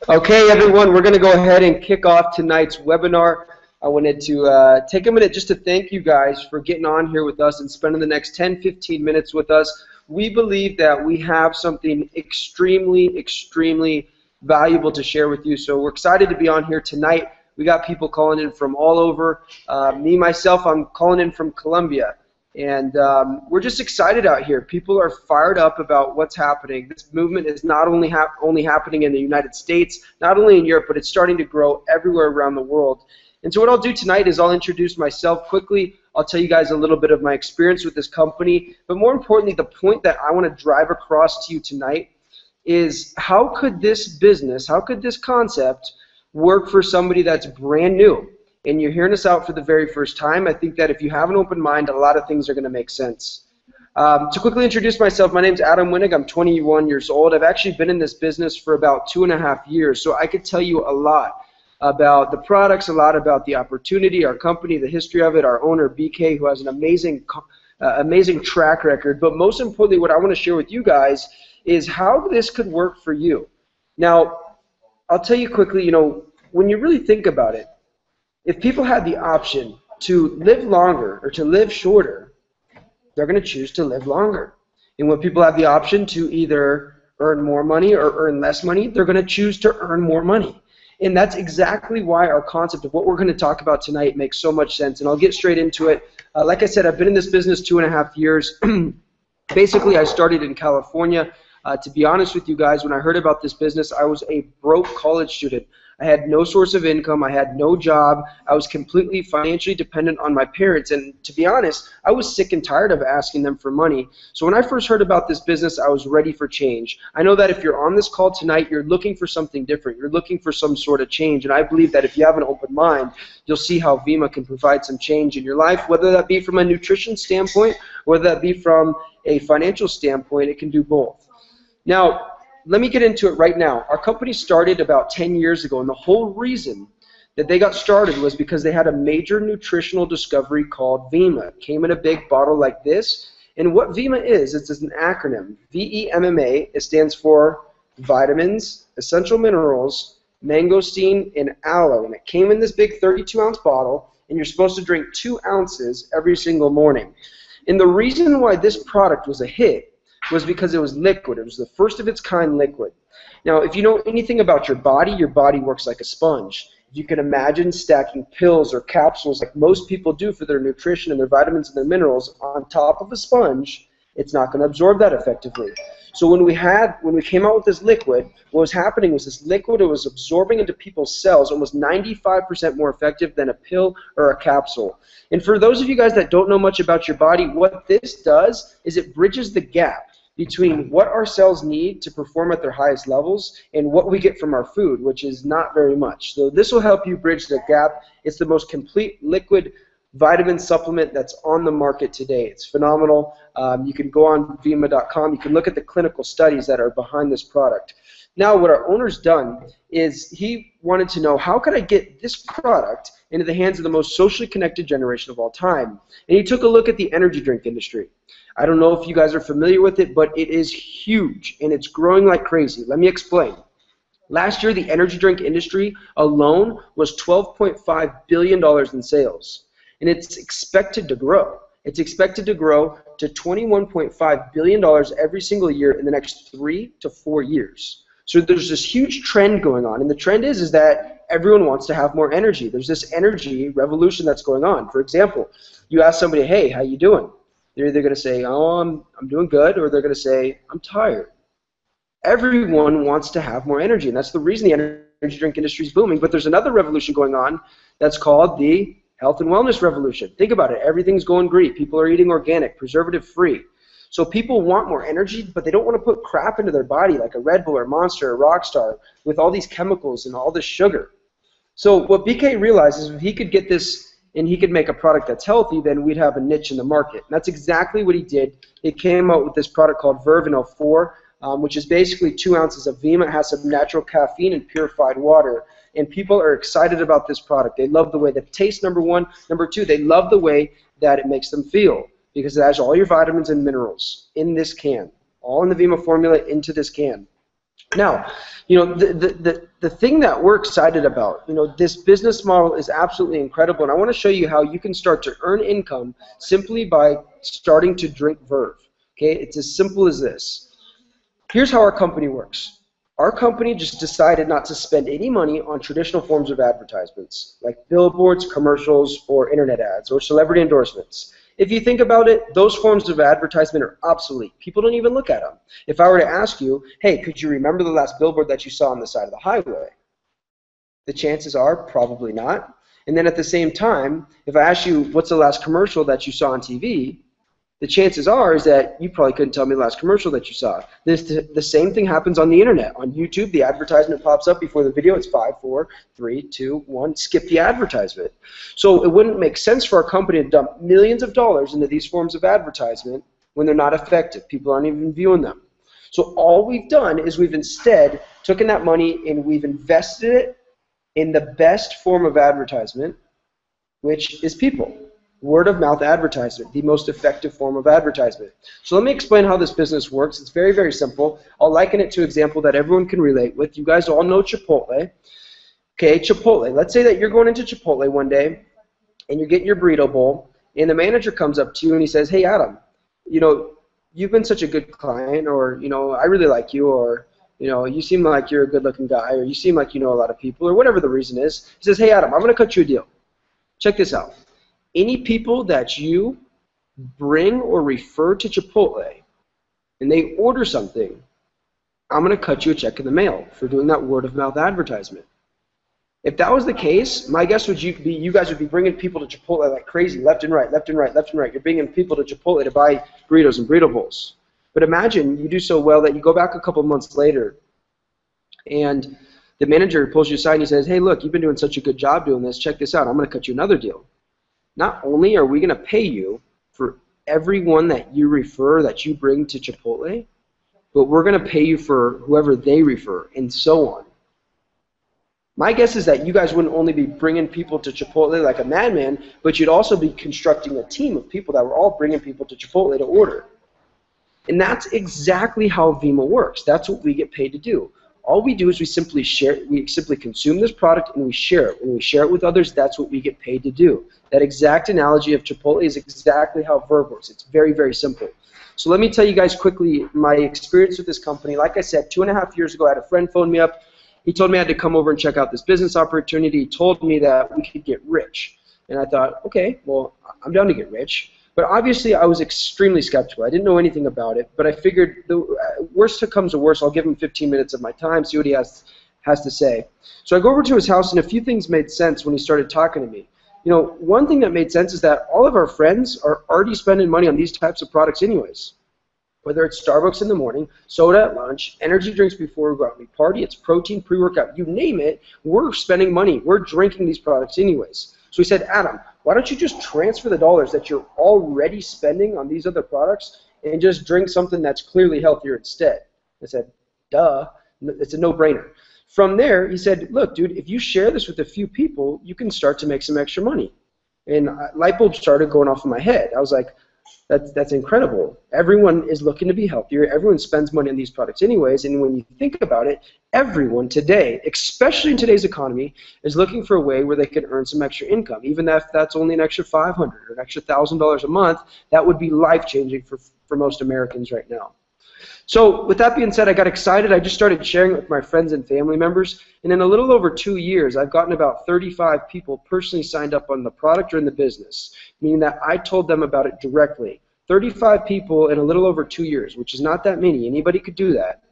Okay, everyone, we're going to go ahead and kick off tonight's webinar. I wanted to take a minute just to thank you guys for getting on here with us and spending the next 10-15 minutes with us. We believe that we have something extremely valuable to share with you, so we're excited to be on here tonight. We got people calling in from all over. Myself, I'm calling in from Colombia. And we're just excited out here. People are fired up about what's happening. This movement is not only happening in the United States, not only in Europe, but it's starting to grow everywhere around the world. And so what I'll do tonight is I'll introduce myself quickly. I'll tell you guys a little bit of my experience with this company. But more importantly, the point that I want to drive across to you tonight is how could this business, how could this concept work for somebody that's brand new? And you're hearing us out for the very first time. I think that if you have an open mind, a lot of things are going to make sense. To quickly introduce myself, my name's Adam Wenig. I'm 21 years old. I've actually been in this business for about 2.5 years, so I could tell you a lot about the products, a lot about the opportunity, our company, the history of it, our owner, BK, who has an amazing track record. But most importantly, what I want to share with you guys is how this could work for you. Now, I'll tell you quickly, when you really think about it, if people had the option to live longer or to live shorter, they're going to choose to live longer. And when people have the option to either earn more money or earn less money, they're going to choose to earn more money. And that's exactly why our concept of what we're going to talk about tonight makes so much sense. And I'll get straight into it. Like I said, I've been in this business 2.5 years. Basically, I started in California. To be honest with you guys, when I heard about this business, I was a broke college student. I had no source of income. I had no job. I was completely financially dependent on my parents. And to be honest, I was sick and tired of asking them for money. So when I first heard about this business, I was ready for change. I know that if you're on this call tonight, you're looking for something different. You're looking for some sort of change. And I believe that if you have an open mind, you'll see how Vemma can provide some change in your life, whether that be from a nutrition standpoint, whether that be from a financial standpoint. It can do both. Now, let me get into it right now. Our company started about 10 years ago, and the whole reason that they got started was because they had a major nutritional discovery called Vemma. It came in a big bottle like this, and what Vemma is, it's an acronym. VEMMA, it stands for vitamins, essential minerals, mangosteen, and aloe. And it came in this big 32-ounce bottle, and you're supposed to drink 2 ounces every single morning. And the reason why this product was a hit was because it was liquid. It was the first of its kind liquid. Now, if you know anything about your body works like a sponge. If you can imagine stacking pills or capsules like most people do for their nutrition and their vitamins and their minerals on top of a sponge, it's not going to absorb that effectively. So when we came out with this liquid, what was happening was this liquid, it was absorbing into people's cells almost 95% more effective than a pill or a capsule. And for those of you guys that don't know much about your body, what this does is it bridges the gap between what our cells need to perform at their highest levels and what we get from our food, which is not very much. So this will help you bridge the gap. It's the most complete liquid vitamin supplement that's on the market today. It's phenomenal. You can go on Vemma.com. You can look at the clinical studies that are behind this product. Now, what our owner's done is he wanted to know, how can I get this product into the hands of the most socially connected generation of all time? And he took a look at the energy drink industry. I don't know if you guys are familiar with it, but it is huge, and it's growing like crazy. Let me explain. Last year, the energy drink industry alone was $12.5 billion in sales, and it's expected to grow. It's expected to grow to $21.5 billion every single year in the next 3 to 4 years. So there's this huge trend going on, and the trend is that everyone wants to have more energy. There's this energy revolution that's going on. For example, you ask somebody, hey, how you doing? They're either going to say, oh, I'm doing good, or they're going to say, I'm tired. Everyone wants to have more energy, and that's the reason the energy drink industry is booming. But there's another revolution going on that's called the health and wellness revolution. Think about it. Everything's going green. People are eating organic, preservative-free. So people want more energy, but they don't want to put crap into their body like a Red Bull or Monster or Rockstar with all these chemicals and all this sugar. So what BK realizes is if he could get this and he could make a product that's healthy, then we'd have a niche in the market. And that's exactly what he did. He came out with this product called Vervin 04, which is basically 2 ounces of Vemma. It has some natural caffeine and purified water. And people are excited about this product. They love the way that it tastes, number one. Number two, they love the way that it makes them feel, because it has all your vitamins and minerals in this can, all in the Vemma formula into this can. Now, the thing that we're excited about, this business model is absolutely incredible, and I want to show you how you can start to earn income simply by starting to drink Verve. Okay, it's as simple as this. Here's how our company works. Our company just decided not to spend any money on traditional forms of advertisements, like billboards, commercials, or internet ads, or celebrity endorsements. If you think about it, those forms of advertisement are obsolete. People don't even look at them. If I were to ask you, hey, could you remember the last billboard that you saw on the side of the highway? The chances are probably not. And then at the same time, if I ask you, what's the last commercial that you saw on TV? The chances are is that you probably couldn't tell me the last commercial that you saw. The same thing happens on the internet. On YouTube, the advertisement pops up before the video. It's 5, 4, 3, 2, 1. Skip the advertisement. So it wouldn't make sense for our company to dump millions of dollars into these forms of advertisement when they're not effective. People aren't even viewing them. So all we've done is we've instead taken that money and we've invested it in the best form of advertisement, which is people. Word of mouth advertisement, the most effective form of advertisement. So let me explain how this business works. It's very, very simple. I'll liken it to an example that everyone can relate with. You guys all know Chipotle. Okay, Chipotle. Let's say that you're going into Chipotle one day and you're getting your burrito bowl and the manager comes up to you and he says, hey, Adam, you've been such a good client, or, I really like you, or, you seem like you're a good-looking guy, or you seem like you know a lot of people, or whatever the reason is. He says, hey, Adam, I'm going to cut you a deal. Check this out. Any people that you bring or refer to Chipotle and they order something, I'm going to cut you a check in the mail for doing that word of mouth advertisement. If that was the case, my guess would be you guys would be bringing people to Chipotle like crazy, left and right, left and right, left and right. You're bringing people to Chipotle to buy burritos and burrito bowls. But imagine you do so well that you go back a couple months later and the manager pulls you aside and he says, hey, look, you've been doing such a good job doing this. Check this out. I'm going to cut you another deal. Not only are we going to pay you for everyone that you refer, that you bring to Chipotle, but we're going to pay you for whoever they refer, and so on. My guess is that you guys wouldn't only be bringing people to Chipotle like a madman, but you'd also be constructing a team of people that were all bringing people to Chipotle to order. And that's exactly how Vemma works. That's what we get paid to do. All we do is we simply consume this product and we share it. When we share it with others, that's what we get paid to do. That exact analogy of Chipotle is exactly how Verve works. It's very, very simple. So let me tell you guys quickly my experience with this company. Like I said, 2.5 years ago, I had a friend phone me up. He told me I had to come over and check out this business opportunity. He told me that we could get rich. And I thought, okay, well, I'm down to get rich. But obviously, I was extremely skeptical. I didn't know anything about it, but I figured the worst comes to worst, I'll give him 15 minutes of my time, see what he has to say. So I go over to his house, and a few things made sense when he started talking to me. One thing that made sense is that all of our friends are already spending money on these types of products anyways. Whether it's Starbucks in the morning, soda at lunch, energy drinks before we go out and we party, it's protein, pre-workout, you name it, we're spending money. We're drinking these products anyways. So he said, Adam, why don't you just transfer the dollars that you're already spending on these other products and just drink something that's clearly healthier instead? I said, duh, it's a no-brainer. From there, he said, look, dude, if you share this with a few people, you can start to make some extra money. And light bulbs started going off in my head. I was like, that's incredible. Everyone is looking to be healthier. Everyone spends money on these products anyways. And when you think about it, everyone today, especially in today's economy, is looking for a way where they can earn some extra income. Even if that's only an extra $500 or an extra $1,000 a month, that would be life-changing for most Americans right now. So with that being said, I got excited. I just started sharing it with my friends and family members. And in a little over 2 years, I've gotten about 35 people personally signed up on the product or in the business, meaning that I told them about it directly. 35 people in a little over 2 years, which is not that many. Anybody could do that.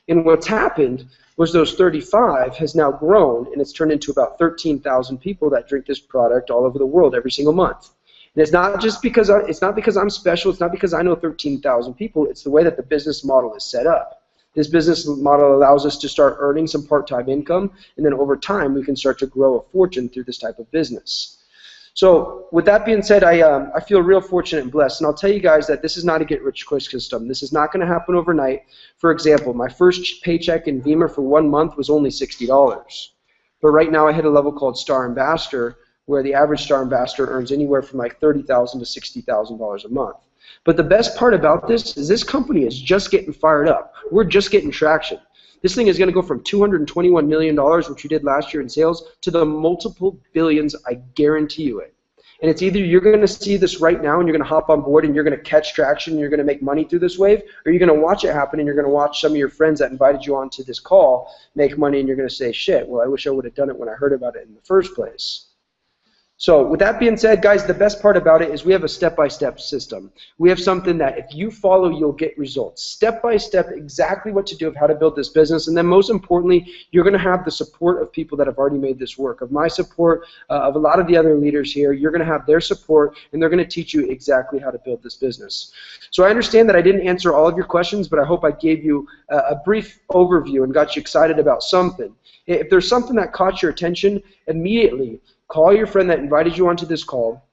And what's happened was those 35 has now grown, and it's turned into about 13,000 people that drink this product all over the world every single month. And it's not because I'm special. It's not because I know 13,000 people. It's the way that the business model is set up. This business model allows us to start earning some part-time income, and then over time we can start to grow a fortune through this type of business. So with that being said, I feel real fortunate and blessed, and I'll tell you guys that this is not a get-rich-quick system. This is not going to happen overnight. For example, my first paycheck in Vemma for 1 month was only $60. But right now I hit a level called Star Ambassador, where the average Star Ambassador earns anywhere from like $30,000 to $60,000 a month. But the best part about this is this company is just getting fired up. We're just getting traction. This thing is going to go from $221 million, which we did last year in sales, to the multiple billions. I guarantee you it. And it's either you're going to see this right now and you're going to hop on board and you're going to catch traction and you're going to make money through this wave, or you're going to watch it happen and you're going to watch some of your friends that invited you onto this call make money and you're going to say, shit, well, I wish I would have done it when I heard about it in the first place. So with that being said, guys, the best part about it is we have a step-by-step system. We have something that if you follow, you'll get results. Step-by-step, exactly what to do of how to build this business. And then most importantly, you're going to have the support of people that have already made this work, of my support, of a lot of the other leaders here. You're going to have their support, and they're going to teach you exactly how to build this business. So I understand that I didn't answer all of your questions, but I hope I gave you a brief overview and got you excited about something. If there's something that caught your attention, immediately call your friend that invited you onto this call,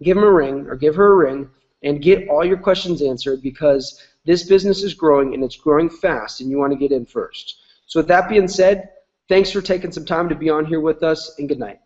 give him a ring or give her a ring, and get all your questions answered, because this business is growing and it's growing fast and you want to get in first. So with that being said, thanks for taking some time to be on here with us, and good night.